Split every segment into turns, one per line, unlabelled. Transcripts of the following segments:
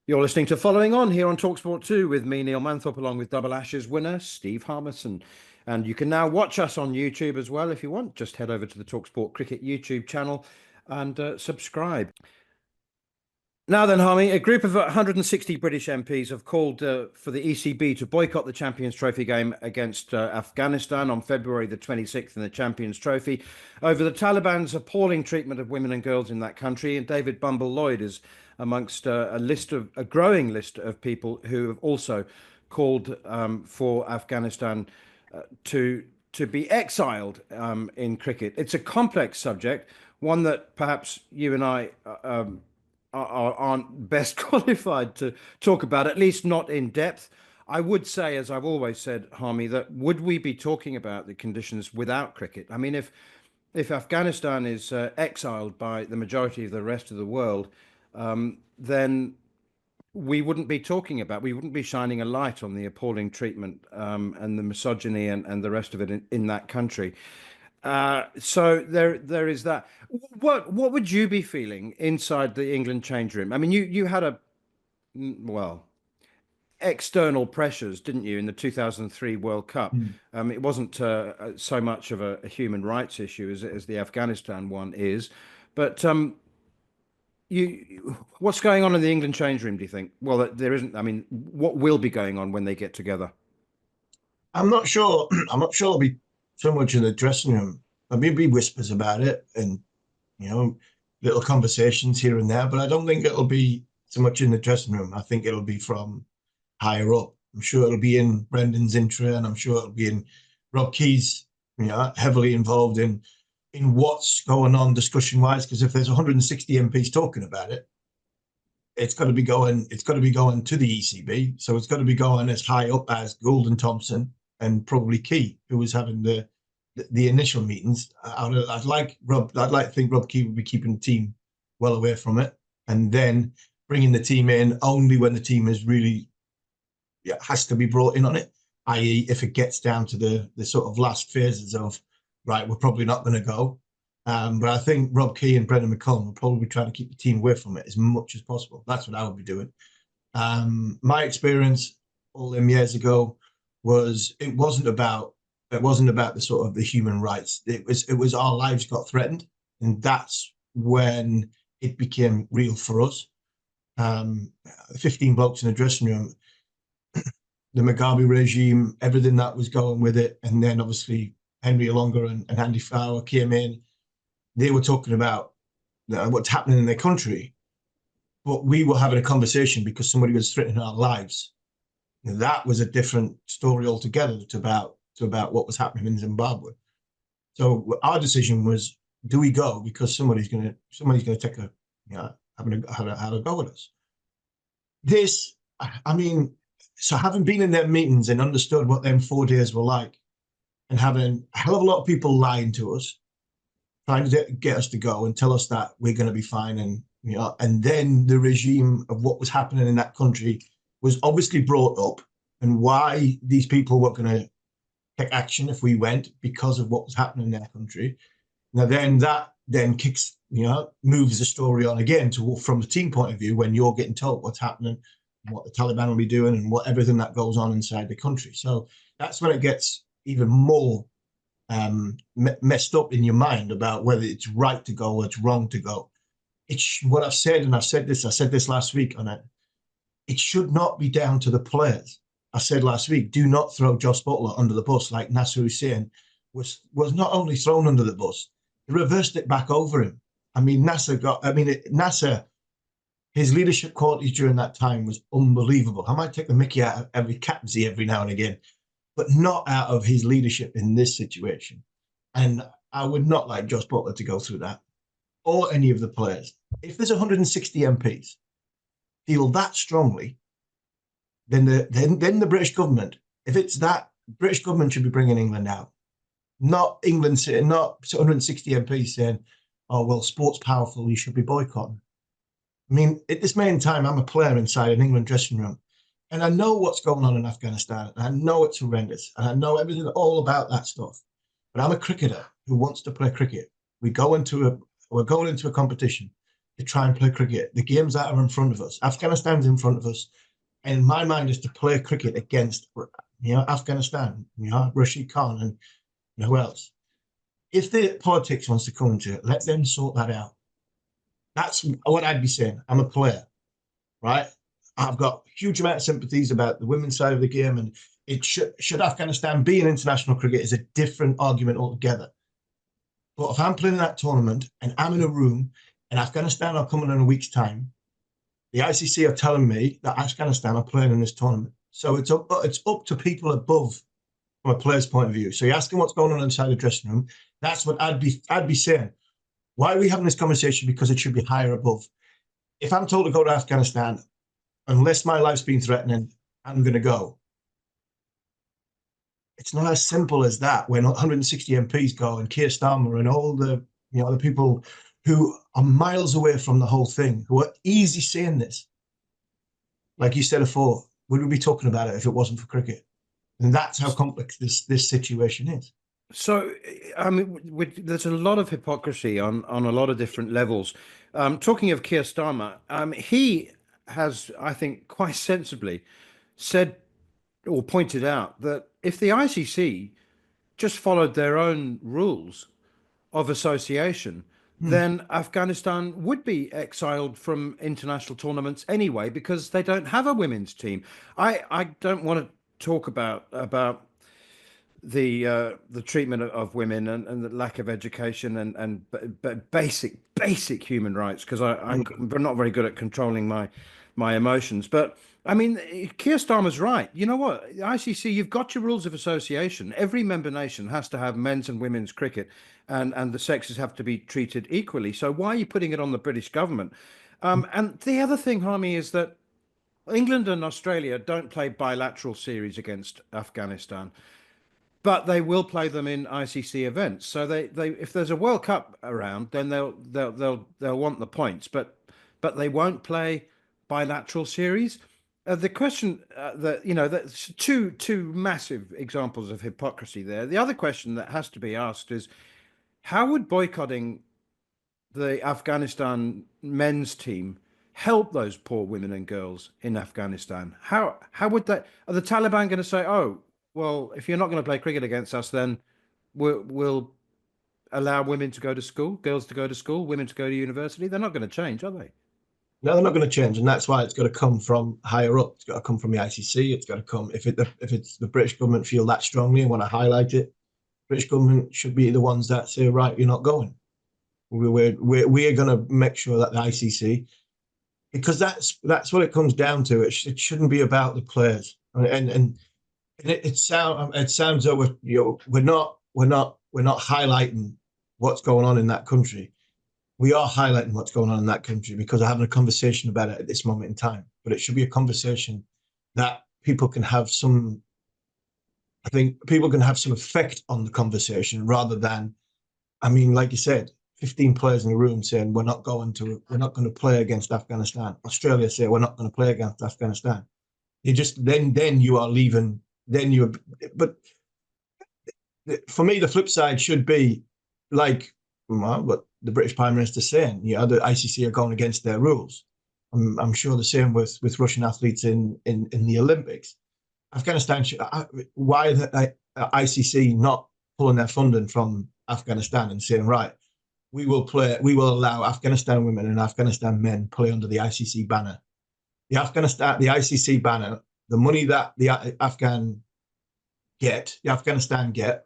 You're listening to Following On here on talkSPORT 2 with me, Neil Manthorp, along with Double Ashes winner Steve Harmison. And you can now watch us on YouTube as well if you want. Just head over to the talkSPORT Cricket YouTube channel and subscribe. Now then, Harmy, a group of 160 British MPs have called for the ECB to boycott the Champions Trophy game against Afghanistan on February the 26th in the Champions Trophy over the Taliban's appalling treatment of women and girls in that country. And David Bumble-Lloyd is amongst a growing list of people who have also called for Afghanistan to be exiled in cricket. It's a complex subject, one that perhaps you and I aren't best qualified to talk about, at least not in depth. I would say, as I've always said, Harmy, that would we be talking about the conditions without cricket? I mean, if Afghanistan is exiled by the majority of the rest of the world, then we wouldn't be we wouldn't be shining a light on the appalling treatment and the misogyny and the rest of it in that country. So there is that. What would you be feeling inside the England change room? I mean, you had external pressures, didn't you, in the 2003 World Cup? It wasn't so much of a human rights issue as the Afghanistan one is, but what's going on in the England change room, do you think? Well, there isn't. I mean, what will be going on when they get together?
I'm not sure. I'm not sure it'll be so much in the dressing room. There'll be whispers about it and, little conversations here and there, but I don't think it'll be so much in the dressing room. I think it'll be from higher up. I'm sure it'll be in Brendan's intro, and I'm sure it'll be in Rob Key's, heavily involved in what's going on discussion-wise, because if there's 160 MPs talking about it, it's got to be going to the ECB. So it's got to be going as high up as Gould and Thompson and probably Key, who was having the initial meetings. I'd like to think Rob Key would be keeping the team well away from it, and then bringing the team in only when the team is really has to be brought in on it, i.e. if it gets down to the sort of last phases of, right, we're probably not going to go. But I think Rob Key and Brendan McCullum will probably be trying to keep the team away from it as much as possible. That's what I would be doing. My experience all them years ago was it wasn't about the sort of the human rights. It was our lives got threatened, and that's when it became real for us. 15 blokes in a dressing room, the Mugabe regime, everything that was going with it, and then obviously Henry Alonga and Andy Flower came in. They were talking about what's happening in their country, but we were having a conversation because somebody was threatening our lives. That was a different story altogether to about what was happening in Zimbabwe. So our decision was, do we go because somebody's going to take have a go with us? This, I mean, so having been in their meetings and understood what them 4 days were like, and having a hell of a lot of people lying to us, trying to get us to go and tell us that we're going to be fine, and then the regime of what was happening in that country was obviously brought up, and why these people were going to take action if we went because of what was happening in their country. Now then that kicks, moves the story on again from the team point of view, when you're getting told what's happening, what the Taliban will be doing, and what everything that goes on inside the country. So that's when it gets even more messed up in your mind about whether it's right to go or it's wrong to go. It's what I've said, and I said this last week on it. It should not be down to the players. I said last week, do not throw Josh Butler under the bus like Nasser Hussain was not only thrown under the bus, he reversed it back over him. I mean, Nasser, his leadership qualities during that time was unbelievable. I might take the mickey out of every captaincy every now and again, but not out of his leadership in this situation. And I would not like Josh Butler to go through that, or any of the players. If there's 160 MPs feel that strongly, then the British government, if it's that, British government should be bringing England out. Not England saying, not 160 MPs saying, oh, well, sport's powerful, you should be boycotting. I mean, at this main time, I'm a player inside an England dressing room, and I know what's going on in Afghanistan, and I know it's horrendous, and I know everything all about that stuff. But I'm a cricketer who wants to play cricket. We're going into a competition. to try and play cricket. The games that are in front of us, Afghanistan's in front of us, and my mind is to play cricket against, Afghanistan, Rashid Khan and who else. If the politics wants to come into it, let them sort that out. That's what I'd be saying. I'm a player, right? I've got huge amount of sympathies about the women's side of the game, and it should Afghanistan be in international cricket is a different argument altogether. But if I'm playing in that tournament and I'm in a room and Afghanistan are coming in a week's time, the ICC are telling me that Afghanistan are playing in this tournament. So it's up to people above from a player's point of view. So you're asking what's going on inside the dressing room. That's what I'd be saying. Why are we having this conversation? Because it should be higher above. If I'm told to go to Afghanistan, unless my life's been threatening, I'm going to go. It's not as simple as that. When 160 MPs go and Keir Starmer and all the the people who are miles away from the whole thing, who are easy saying this, like you said before, would we be talking about it if it wasn't for cricket? And that's how complex this situation is.
So, I mean, there's a lot of hypocrisy on a lot of different levels. Talking of Keir Starmer, he has, I think, quite sensibly said or pointed out that if the ICC just followed their own rules of association, then Afghanistan would be exiled from international tournaments anyway, because they don't have a women's team. I don't want to talk about the treatment of women and the lack of education and basic human rights, because I'm not very good at controlling my emotions. But I mean, Keir Starmer's right. You know what? The ICC, you've got your rules of association. Every member nation has to have men's and women's cricket, and the sexes have to be treated equally. So why are you putting it on the British government? And the other thing, Harmy, is that England and Australia don't play bilateral series against Afghanistan, but they will play them in ICC events. So they if there's a World Cup around, then they'll want the points, but they won't play bilateral series. The question that's two massive examples of hypocrisy there. The other question that has to be asked is, how would boycotting the Afghanistan men's team help those poor women and girls in Afghanistan? How would that? Are the Taliban going to say, oh, well, if you're not going to play cricket against us, then we'll allow women to go to school, girls to go to school, women to go to university? They're not going to change, are they?
No, they're not going to change, and that's why it's got to come from higher up. It's got to come from the ICC. It's got to come if it's the British government feel that strongly and want to highlight it. British government should be the ones that say, right, you're not going. We're going to make sure that the ICC, because that's what it comes down to. It shouldn't be about the players, and it sounds though we're not highlighting what's going on in that country. We are highlighting what's going on in that country because we're having a conversation about it at this moment in time. But it should be a conversation that people can have some. I think people can have some effect on the conversation rather than, I mean, like you said, 15 players in the room saying we're not going to play against Afghanistan. Australia say we're not going to play against Afghanistan. You just then you are leaving. But for me, the flip side should be like what the British Prime Minister is saying. The ICC are going against their rules. I'm sure the same with Russian athletes in the Olympics. Afghanistan, why the ICC not pulling their funding from Afghanistan and saying, right, we will allow Afghanistan women and Afghanistan men play under the ICC banner. The ICC banner, the money that the Afghanistan get,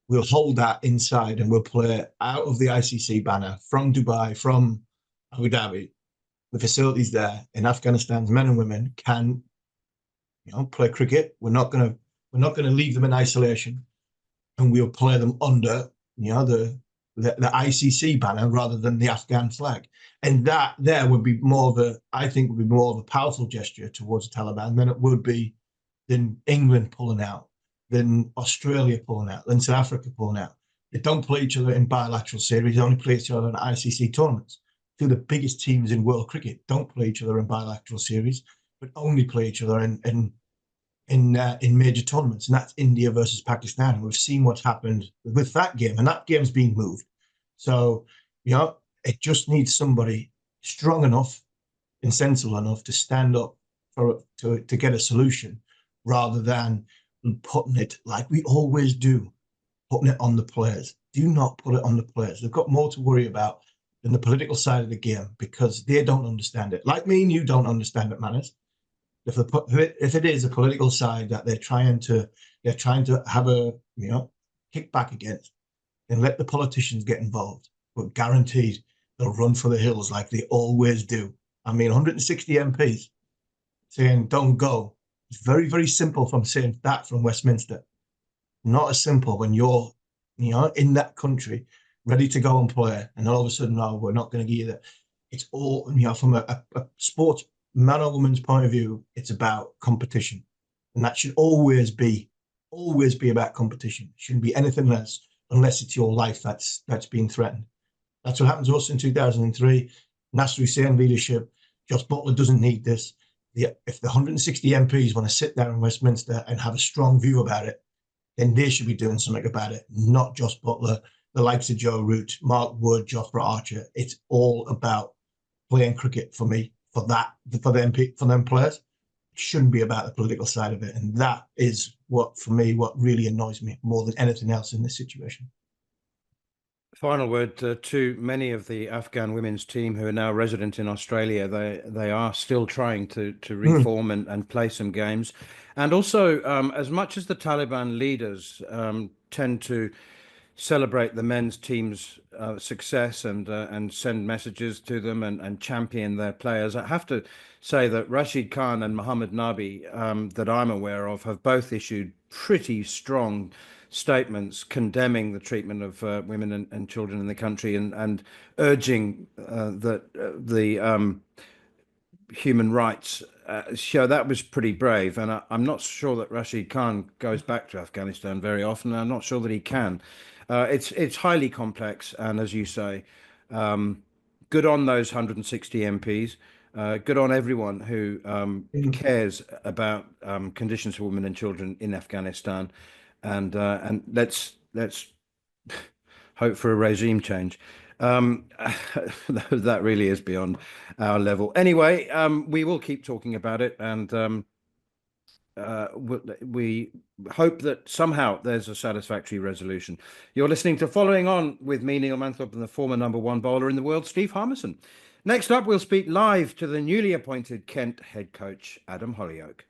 we'll hold that inside and we'll play out of the ICC banner from Dubai, from Abu Dhabi. The facilities there in Afghanistan's men and women can, play cricket. We're not gonna leave them in isolation, and we'll play them under, the ICC banner rather than the Afghan flag. And that there would be more of a powerful gesture towards the Taliban than it would be than England pulling out, than Australia pulling out, than South Africa pulling out. They don't play each other in bilateral series. They only play each other in ICC tournaments. Two of the biggest teams in world cricket don't play each other in bilateral series, but only play each other in major tournaments, and that's India versus Pakistan. And we've seen what's happened with that game, and that game's being moved. So, it just needs somebody strong enough and sensible enough to stand up to get a solution, rather than putting it, like we always do, putting it on the players. Do not put it on the players. They've got more to worry about than the political side of the game, because they don't understand it. Like me and you don't understand it, Manners. If it is a political side that they're trying to have a kick back against, then let the politicians get involved. But guaranteed they'll run for the hills like they always do. I mean, 160 MPs saying don't go. It's very, very simple from saying that from Westminster. Not as simple when you're in that country, ready to go and play, and all of a sudden, no, we're not going to give you that. It's all, from a sports man or woman's point of view, it's about competition, and that should always be about competition. It shouldn't be anything less, unless it's your life that's being threatened. That's what happened to us in 2003. Nasser Hussain leadership. Josh Butler doesn't need this. If the 160 MPs want to sit there in Westminster and have a strong view about it, then they should be doing something about it, not Josh Butler, the likes of Joe Root, Mark Wood, Jofra Archer. It's all about playing cricket for me, for them players. It shouldn't be about the political side of it. And that is what really annoys me more than anything else in this situation.
Final word to many of the Afghan women's team who are now resident in Australia. They are still trying to reform and play some games. And also, as much as the Taliban leaders tend to celebrate the men's team's success and send messages to them and champion their players, I have to say that Rashid Khan and Mohammad Nabi, that I'm aware of, have both issued pretty strong statements condemning the treatment of women and children in the country, and urging that the human rights show. That was pretty brave, and I'm not sure that Rashid Khan goes back to Afghanistan very often. I'm not sure that he can. It's highly complex, and as you say, good on those 160 MPs. Good on everyone who cares about conditions for women and children in Afghanistan, and let's hope for a regime change. That really is beyond our level. Anyway, we will keep talking about it, and we hope that somehow there's a satisfactory resolution. You're listening to Following On with me, Neil Manthorp, and the former #1 bowler in the world, Steve Harmison. Next up, we'll speak live to the newly appointed Kent head coach, Adam Hollioake.